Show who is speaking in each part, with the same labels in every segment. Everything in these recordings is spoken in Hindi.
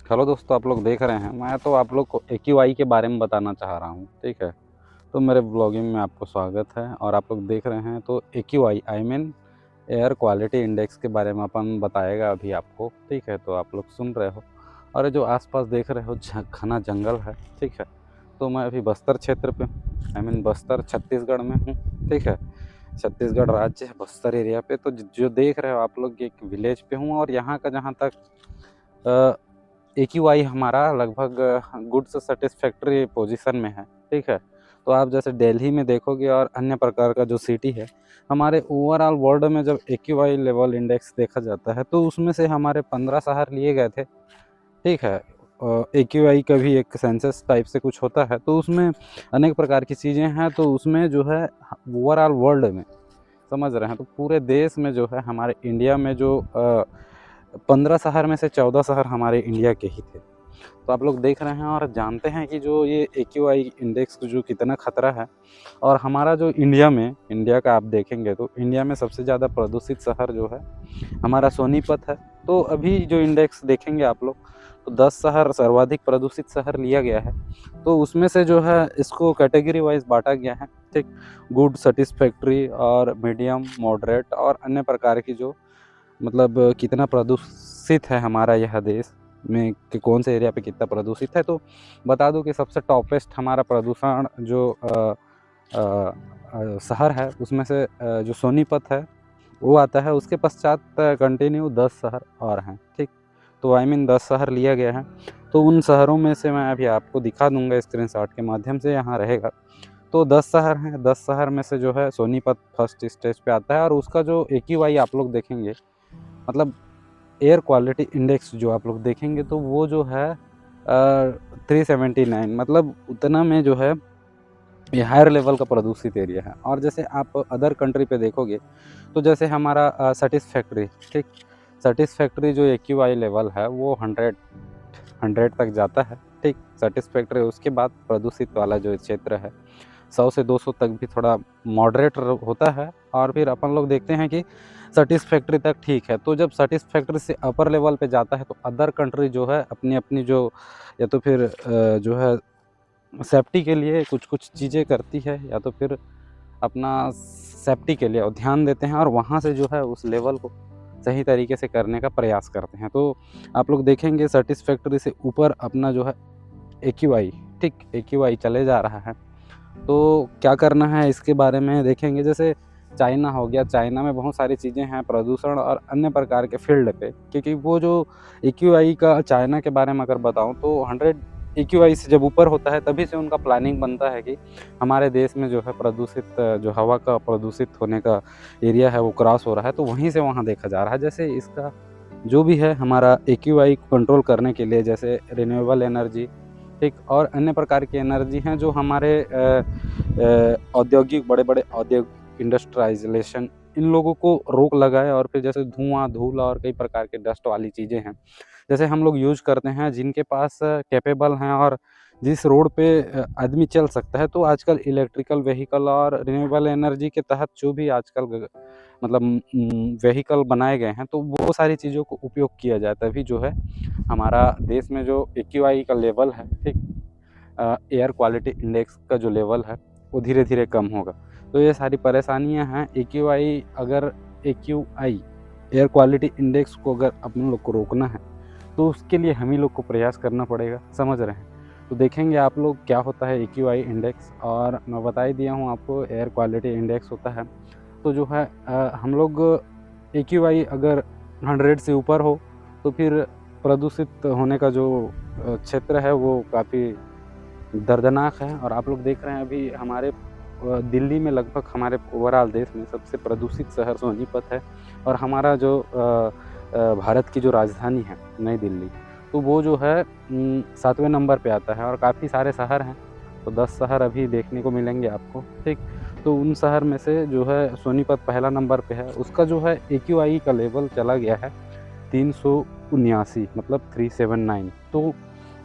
Speaker 1: हेलो दोस्तों, आप लोग देख रहे हैं। मैं तो आप लोग को एक्यूआई के बारे में बताना चाह रहा हूँ, ठीक है। तो मेरे ब्लॉगिंग में आपको स्वागत है और आप लोग देख रहे हैं। तो AQI I mean air quality index के बारे में अपन बताएगा अभी आपको, ठीक है। तो आप लोग सुन रहे हो और ये जो आसपास देख रहे हो घना जंगल है, ठीक है। तो मैं अभी बस्तर क्षेत्र पे हूँ, आई मीन बस्तर छत्तीसगढ़ में हूँ, ठीक है। छत्तीसगढ़ राज्य है, बस्तर एरिया पे। तो जो देख रहे हो आप लोग, एक विलेज पे हूँ और यहाँ का जहाँ तक एक्यूआई हमारा लगभग गुड से सेटिस्फैक्ट्री पोजीशन में है, ठीक है। तो आप जैसे दिल्ली में देखोगे और अन्य प्रकार का जो सिटी है, हमारे ओवरऑल वर्ल्ड में जब एक्यूआई लेवल इंडेक्स देखा जाता है तो उसमें से हमारे 15 शहर लिए गए थे, ठीक है। एक्यूआई का भी एक सेंसस टाइप से कुछ होता है, तो उसमें अनेक प्रकार की चीज़ें हैं। तो उसमें जो है ओवरऑल वर्ल्ड में समझ रहे हैं, तो पूरे देश में जो है हमारे इंडिया में जो 15 शहर में से 14 शहर हमारे इंडिया के ही थे। तो आप लोग देख रहे हैं और जानते हैं कि जो ये एक्यूआई इंडेक्स जो कितना खतरा है। और हमारा जो इंडिया का आप देखेंगे तो इंडिया में सबसे ज़्यादा प्रदूषित शहर जो है हमारा सोनीपत है। तो अभी जो इंडेक्स देखेंगे आप लोग, तो 10 शहर सर्वाधिक प्रदूषित शहर लिया गया है। तो उसमें से जो है इसको कैटेगरी वाइज बांटा गया है, ठीक। गुड, सेटिस्फैक्ट्री और मीडियम, मॉडरेट और अन्य प्रकार की जो मतलब कितना प्रदूषित है हमारा यह देश में, कि कौन से एरिया पे कितना प्रदूषित है। तो बता दूं कि सबसे टॉपेस्ट हमारा प्रदूषण जो शहर है उसमें से जो सोनीपत है वो आता है। उसके पश्चात कंटिन्यू 10 शहर और हैं, ठीक। तो आई मीन 10 शहर लिया गया है। तो उन शहरों में से मैं अभी आपको दिखा दूंगा स्क्रीनशॉट के माध्यम से, यहाँ रहेगा। तो 10 शहर हैं, 10 शहर में से जो है सोनीपत फर्स्ट स्टेज पे आता है। और उसका जो एक्यूआई आप लोग देखेंगे, मतलब एयर क्वालिटी इंडेक्स जो आप लोग देखेंगे, तो वो जो है 379, मतलब उतना में जो है ये हायर लेवल का प्रदूषित एरिया है। और जैसे आप अदर कंट्री पे देखोगे, तो जैसे हमारा सेटिस्फैक्ट्री, ठीक। सेटिस्फैक्ट्री जो एक्यूआई लेवल है वो 100 तक जाता है, ठीक। सेटिस्फैक्ट्री, उसके बाद प्रदूषित वाला जो क्षेत्र है 100 से 200 तक भी थोड़ा मॉडरेट होता है। और फिर अपन लोग देखते हैं कि सेटिस्फैक्ट्री तक ठीक है। तो जब सेटिस्फैक्ट्री से अपर लेवल पे जाता है तो अदर कंट्री जो है अपनी अपनी जो, या तो फिर जो है सेफ्टी के लिए कुछ कुछ चीज़ें करती है, या तो फिर अपना सेफ्टी के लिए और ध्यान देते हैं और वहाँ से जो है उस लेवल को सही तरीके से करने का प्रयास करते हैं। तो आप लोग देखेंगे सेटिस्फैक्ट्री से ऊपर अपना जो है एक्यूआई, ठीक, एक्यूआई चले जा रहा है। तो क्या करना है इसके बारे में देखेंगे। जैसे चाइना हो गया, चाइना में बहुत सारी चीज़ें हैं प्रदूषण और अन्य प्रकार के फील्ड पे, क्योंकि वो जो एक्यूआई का चाइना के बारे में अगर बताऊं तो 100 एक्यूआई से जब ऊपर होता है तभी से उनका प्लानिंग बनता है कि हमारे देश में जो है प्रदूषित जो हवा का प्रदूषित होने का एरिया है वो क्रॉस हो रहा है, तो वहीं से वहाँ देखा जा रहा है। जैसे इसका जो भी है हमारा एक्यूआई कंट्रोल करने के लिए, जैसे रिन्यूएबल एनर्जी, ठीक, और अन्य प्रकार की एनर्जी हैं जो हमारे औद्योगिक, बड़े-बड़े औद्योगिक इंडस्ट्रियलाइज़ेशन, इन लोगों को रोक लगाए। और फिर जैसे धुआँ, धूल और कई प्रकार के डस्ट वाली चीज़ें हैं, जैसे हम लोग यूज़ करते हैं, जिनके पास कैपेबल हैं और जिस रोड पे आदमी चल सकता है। तो आजकल इलेक्ट्रिकल व्हीकल और रिन्यूएबल एनर्जी के तहत जो भी आजकल मतलब व्हीकल बनाए गए हैं, तो वो सारी चीज़ों को उपयोग किया जाए, तभी जो है हमारा देश में जो एक्यूआई का लेवल है, ठीक, एयर क्वालिटी इंडेक्स का जो लेवल है वो धीरे धीरे कम होगा। तो ये सारी परेशानियां हैं। एक्यूआई एयर क्वालिटी इंडेक्स को अगर अपन लोग को रोकना है तो उसके लिए हम ही लोग को प्रयास करना पड़ेगा, समझ रहे हैं। तो देखेंगे आप लोग क्या होता है एक्यूआई इंडेक्स। और मैं बता ही दिया हूँ आपको, एयर क्वालिटी इंडेक्स होता है। तो जो है हम लोग एक्यूआई अगर 100 से ऊपर हो तो फिर प्रदूषित होने का जो क्षेत्र है वो काफ़ी दर्दनाक है। और आप लोग देख रहे हैं अभी हमारे दिल्ली में, लगभग हमारे ओवरऑल देश में सबसे प्रदूषित शहर सोनीपत है। और हमारा जो भारत की जो राजधानी है नई दिल्ली, तो वो जो है 7वें नंबर पे आता है। और काफ़ी सारे शहर हैं, तो 10 शहर अभी देखने को मिलेंगे आपको, ठीक। तो उन शहर में से जो है सोनीपत पहला नंबर पे है। उसका जो है एक्यूआई का लेवल चला गया है 379, मतलब 379। तो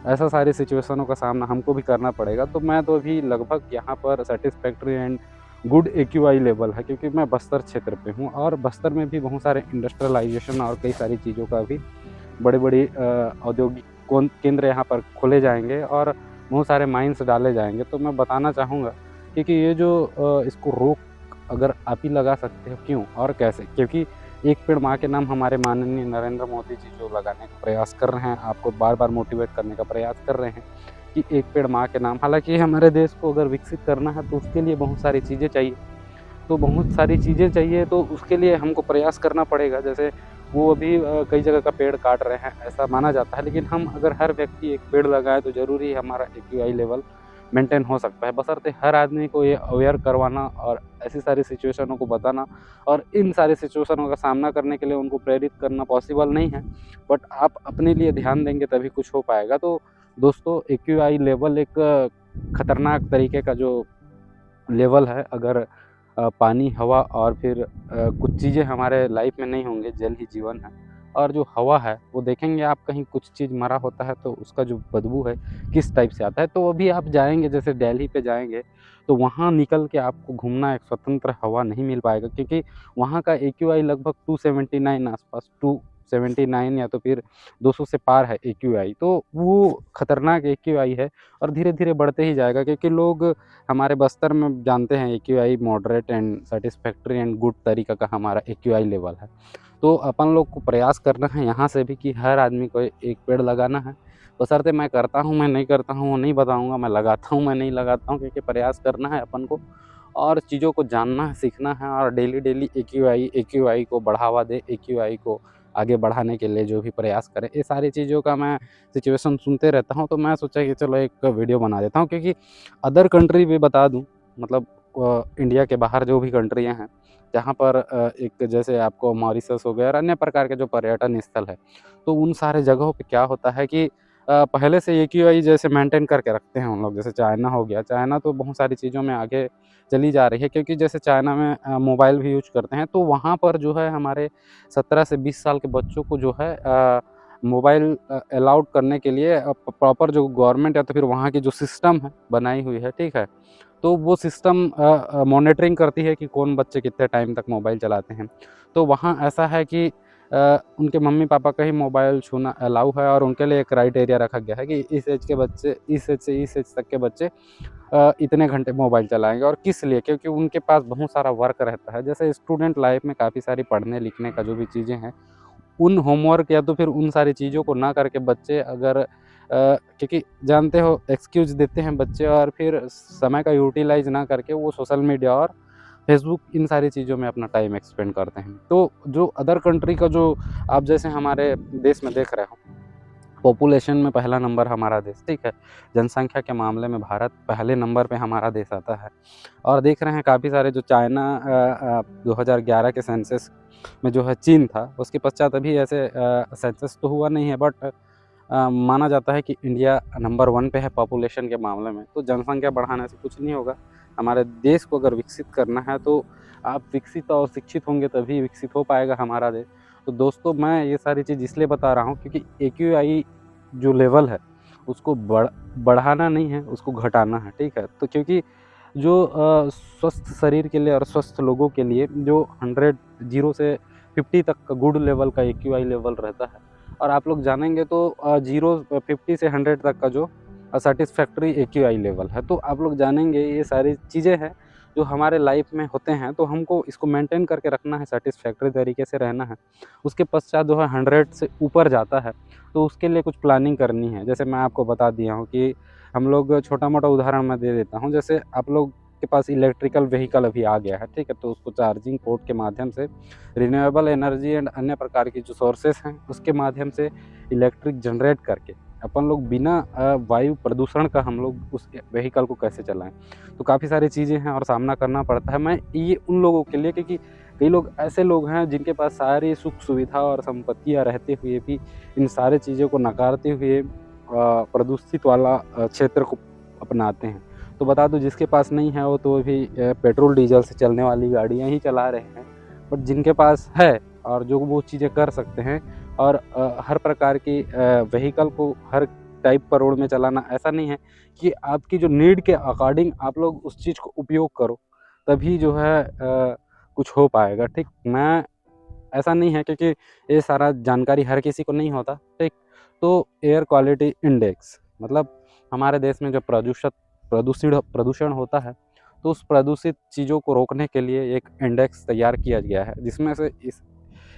Speaker 1: ऐसा सारी सिचुएशनों का सामना हमको भी करना पड़ेगा। तो मैं तो अभी लगभग यहाँ पर satisfactory and good AQI level है, क्योंकि मैं बस्तर क्षेत्र पे हूँ और बस्तर में भी बहुत सारे इंडस्ट्रियलाइजेशन और कई सारी चीज़ों का भी बड़ी-बड़ी औद्योगिक केंद्र यहाँ पर खोले जाएँगे और बहुत सारे माइन्स डाले जाएँगे। तो मैं बताना चाहूँगा क्योंकि ये जो इसको रोक अगर आप ही लगा सकते हो, क्यों और कैसे? क्योंकि एक पेड़ माँ के नाम हमारे माननीय नरेंद्र मोदी जी जो लगाने का प्रयास कर रहे हैं, आपको बार-बार मोटिवेट करने का प्रयास कर रहे हैं कि एक पेड़ माँ के नाम। हालाँकि हमारे देश को अगर विकसित करना है तो उसके लिए बहुत सारी चीज़ें चाहिए। तो बहुत सारी चीज़ें चाहिए तो उसके लिए हमको प्रयास करना पड़ेगा। जैसे वो अभी कई जगह का पेड़ काट रहे हैं, ऐसा माना जाता है। लेकिन हम अगर हर व्यक्ति एक पेड़ लगाए तो ज़रूरी हमारा एक्यूआई लेवल मेंटेन हो सकता है। बशर्ते हर आदमी को ये अवेयर करवाना और ऐसी सारी सिचुएशनों को बताना और इन सारी सिचुएशनों का सामना करने के लिए उनको प्रेरित करना पॉसिबल नहीं है। बट आप अपने लिए ध्यान देंगे तभी कुछ हो पाएगा। तो दोस्तों, एक्यूआई लेवल एक खतरनाक तरीके का जो लेवल है। अगर पानी, हवा और फिर कुछ चीज़ें हमारे लाइफ में नहीं होंगे, जल ही जीवन है। और जो हवा है वो देखेंगे आप, कहीं कुछ चीज़ मरा होता है तो उसका जो बदबू है किस टाइप से आता है। तो अभी आप जाएँगे, जैसे दिल्ली पे जाएँगे तो वहाँ निकल के आपको घूमना, एक स्वतंत्र हवा नहीं मिल पाएगा क्योंकि वहाँ का एक्यूआई लगभग 279 आस-पास, 279 या तो फिर 200 से पार है एक्यूआई। तो वो खतरनाक एक्यूआई है और धीरे-धीरे बढ़ते ही जाएगा क्योंकि लोग हमारे बस्तर में जानते हैं AQI moderate and satisfactory and good तरीका का हमारा एक्यूआई लेवल है। तो अपन लोग को प्रयास करना है यहाँ से भी कि हर आदमी को एक पेड़ लगाना है। बशर्ते मैं करता हूँ, मैं नहीं करता हूँ, वो नहीं बताऊँगा, मैं लगाता हूँ, मैं नहीं लगाता हूँ, क्योंकि प्रयास करना है अपन को और चीज़ों को जानना है, सीखना है और डेली-डेली एक्यूआई को बढ़ावा दें, एक्यूआई को आगे बढ़ाने के लिए जो भी प्रयास करें। ये सारी चीज़ों का मैं सिचुएशन सुनते रहता हूँ, तो मैं सोचा कि चलो एक वीडियो बना देता हूँ क्योंकि अदर कंट्री भी बता दूँ, मतलब इंडिया के बाहर जो भी कंट्रियाँ हैं, जहाँ पर एक जैसे आपको मॉरिशस हो गया और अन्य प्रकार के जो पर्यटन स्थल है, तो उन सारे जगहों पे क्या होता है कि पहले से एक्यूआई जैसे मेंटेन करके रखते हैं उन लोग। जैसे चाइना हो गया, चाइना तो बहुत सारी चीज़ों में आगे चली जा रही है क्योंकि जैसे चाइना में मोबाइल भी यूज़ करते हैं, तो वहाँ पर जो है हमारे 17 से 20 साल के बच्चों को जो है मोबाइल अलाउड करने के लिए प्रॉपर जो गवर्नमेंट या तो फिर वहाँ की जो सिस्टम है बनाई हुई है, ठीक है? तो वो सिस्टम मॉनिटरिंग करती है कि कौन बच्चे कितने टाइम तक मोबाइल चलाते हैं। तो वहाँ ऐसा है कि उनके मम्मी-पापा का ही मोबाइल छूना अलाउ है और उनके लिए एक क्राइटेरिया रखा गया है कि इस एज के बच्चे, इस एज से इस एज तक के बच्चे इतने घंटे मोबाइल चलाएँगे और किस लिए? क्योंकि उनके पास बहुत सारा वर्क रहता है। जैसे स्टूडेंट लाइफ़ में काफ़ी सारी पढ़ने-लिखने का जो भी चीज़ें हैं, उन होमवर्क या तो फिर उन सारी चीज़ों को ना करके बच्चे अगर क्योंकि जानते हो एक्सक्यूज़ देते हैं बच्चे और फिर समय का यूटिलाइज़ ना करके वो सोशल मीडिया और फेसबुक इन सारी चीज़ों में अपना टाइम एक्सपेंड करते हैं। तो जो अदर कंट्री का जो आप जैसे हमारे देश में देख रहे हो, पॉपुलेशन में पहला नंबर हमारा देश, ठीक है? जनसंख्या के मामले में भारत पहले नंबर पे हमारा देश आता है और देख रहे हैं काफ़ी सारे जो चाइना 2011 के सेंसस में जो है चीन था, उसके पश्चात अभी ऐसे सेंसस तो हुआ नहीं है बट माना जाता है कि इंडिया नंबर 1 पे है पॉपुलेशन के मामले में। तो जनसंख्या बढ़ाने से कुछ नहीं होगा। हमारे देश को अगर विकसित करना है तो आप विकसित और शिक्षित होंगे तभी विकसित हो पाएगा हमारा देश। तो दोस्तों, मैं ये सारी चीज़ इसलिए बता रहा हूँ क्योंकि एक्यूआई जो लेवल है उसको बढ़ाना नहीं है, उसको घटाना है, ठीक है? तो क्योंकि जो स्वस्थ शरीर के लिए और स्वस्थ लोगों के लिए जो 100 0 से 50 तक का गुड लेवल का एक्यूआई लेवल रहता है और आप लोग जानेंगे तो 50 से 100 तक का जो सैटिस्फैक्टरी एक्यूआई लेवल है। तो आप लोग जानेंगे ये सारी चीज़ें हैं जो हमारे लाइफ में होते हैं, तो हमको इसको मेंटेन करके रखना है, सैटिस्फैक्टरी तरीके से रहना है। उसके पश्चात जो है 100 से ऊपर जाता है, तो उसके लिए कुछ प्लानिंग करनी है। जैसे मैं आपको बता दिया हूँ कि हम लोग छोटा-मोटा उदाहरण मैं दे देता हूँ। जैसे आप लोग के पास इलेक्ट्रिकल व्हीकल अभी आ गया है, ठीक है? तो उसको चार्जिंग पोर्ट के माध्यम से रिन्यूएबल एनर्जी एंड अन्य प्रकार की जो सोर्सेस हैं, उसके माध्यम से इलेक्ट्रिक जनरेट करके अपन लोग बिना वायु प्रदूषण का हम लोग उस व्हीकल को कैसे चलाएँ? तो काफ़ी सारी चीज़ें हैं और सामना करना पड़ता है। मैं ये उन लोगों के लिए, क्योंकि कई लोग ऐसे लोग हैं जिनके पास सारी सुख-सुविधा और संपत्तियाँ रहते हुए भी इन सारी चीज़ों को नकारते हुए प्रदूषित वाला क्षेत्र को अपनाते हैं। तो बता दूँ, जिसके पास नहीं है वो तो अभी पेट्रोल डीज़ल से चलने वाली गाड़ियाँ ही चला रहे हैं। बट जिनके पास है और जो वो चीज़ें कर सकते हैं और हर प्रकार की व्हीकल को हर टाइप पर रोड में चलाना ऐसा नहीं है कि आपकी जो नीड के अकॉर्डिंग आप लोग उस चीज़ को उपयोग करो, तभी जो है कुछ हो पाएगा, ठीक? मैं ऐसा नहीं है क्योंकि ये सारा जानकारी हर किसी को नहीं होता, ठीक? तो एयर क्वालिटी इंडेक्स मतलब हमारे देश में जो प्रदूषण होता है, तो उस प्रदूषित चीज़ों को रोकने के लिए एक इंडेक्स तैयार किया गया है, जिसमें से इस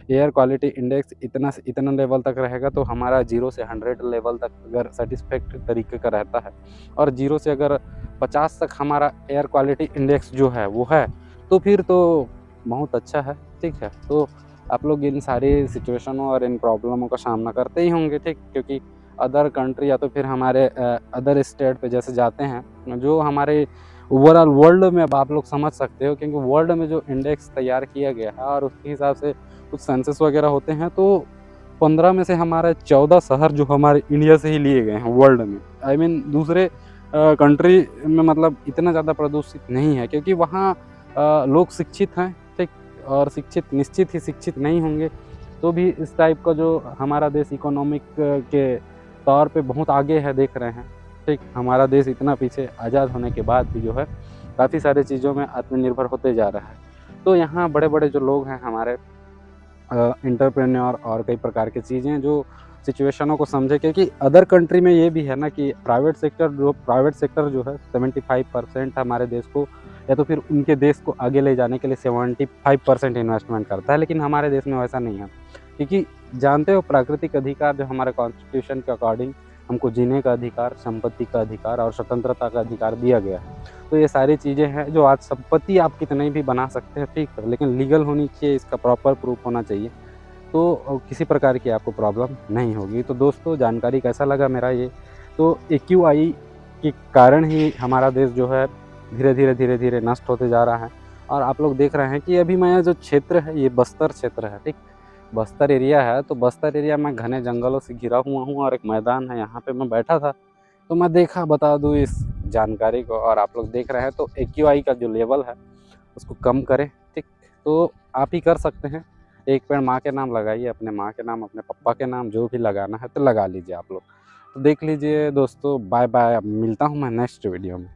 Speaker 1: एयर क्वालिटी इंडेक्स इतना से इतना लेवल तक रहेगा तो हमारा 0 से 100 लेवल तक अगर सैटिस्फैक्टरी तरीके का रहता है, और 0 से अगर 50 तक हमारा एयर क्वालिटी इंडेक्स जो है वो है, तो फिर तो बहुत अच्छा है, ठीक है। तो आप लोग इन सारी सिचुएशनों और इन प्रॉब्लमों का सामना करते ही होंगे, ठीक, क्योंकि अदर कंट्री या तो फिर हमारे अदर स्टेट पे जैसे जाते हैं, जो हमारे ओवरऑल वर्ल्ड में, अब आप लोग समझ सकते हो, क्योंकि वर्ल्ड में जो इंडेक्स तैयार किया गया है और उसके हिसाब से कुछ सेंसस वगैरह होते हैं, तो 15 में से हमारे 14 शहर जो हमारे इंडिया से ही लिए गए हैं वर्ल्ड में। आई मीन दूसरे कंट्री में मतलब इतना ज़्यादा प्रदूषित नहीं है, क्योंकि वहाँ लोग शिक्षित हैं, ठीक, और शिक्षित निश्चित ही शिक्षित नहीं होंगे तो भी इस टाइप का जो हमारा देश इकोनॉमिक के तौर पे बहुत आगे है, देख रहे हैं, ठीक। हमारा देश इतना पीछे आज़ाद होने के बाद भी जो है काफ़ी सारी चीज़ों में आत्मनिर्भर होते जा रहा है। तो यहाँ बड़े-बड़े जो लोग हैं हमारे एंटरप्रेन्योर और कई प्रकार की चीज़ें जो सिचुएशनों को समझे, क्योंकि अदर कंट्री में ये भी है ना कि प्राइवेट सेक्टर जो है 75% हमारे देश को या तो फिर उनके देश को आगे ले जाने के लिए 75% इन्वेस्टमेंट करता है, लेकिन हमारे देश में वैसा नहीं है, क्योंकि जानते हो प्राकृतिक अधिकार जो हमारे कॉन्स्टिट्यूशन के अकॉर्डिंग हमको जीने का अधिकार, संपत्ति का अधिकार और स्वतंत्रता का अधिकार दिया गया है। तो ये सारी चीज़ें हैं जो आज संपत्ति आप कितनी भी बना सकते हैं, ठीक है, लेकिन लीगल होनी चाहिए, इसका प्रॉपर प्रूफ होना चाहिए, तो किसी प्रकार की आपको प्रॉब्लम नहीं होगी। तो दोस्तों जानकारी कैसा लगा मेरा ये, तो एक्यूआई के कारण ही हमारा देश जो है धीरे-धीरे नष्ट होते जा रहा है। और आप लोग देख रहे हैं कि अभी मैं जो क्षेत्र है ये बस्तर क्षेत्र है, ठीक? बस्तर एरिया है, तो बस्तर एरिया में घने जंगलों से घिरा हुआ हूँ और एक मैदान है, यहाँ पे मैं बैठा था। तो मैं देखा बता दूँ इस जानकारी को, और आप लोग देख रहे हैं तो एक्यूआई का जो लेवल है उसको कम करें, ठीक? तो आप ही कर सकते हैं। एक पेड़ माँ के नाम लगाइए, अपने माँ के नाम, अपने पापा के नाम, जो भी लगाना है तो लगा लीजिए आप लोग। तो देख लीजिए दोस्तों, बाय बाय, अब मिलता हूँ मैं नेक्स्ट वीडियो में।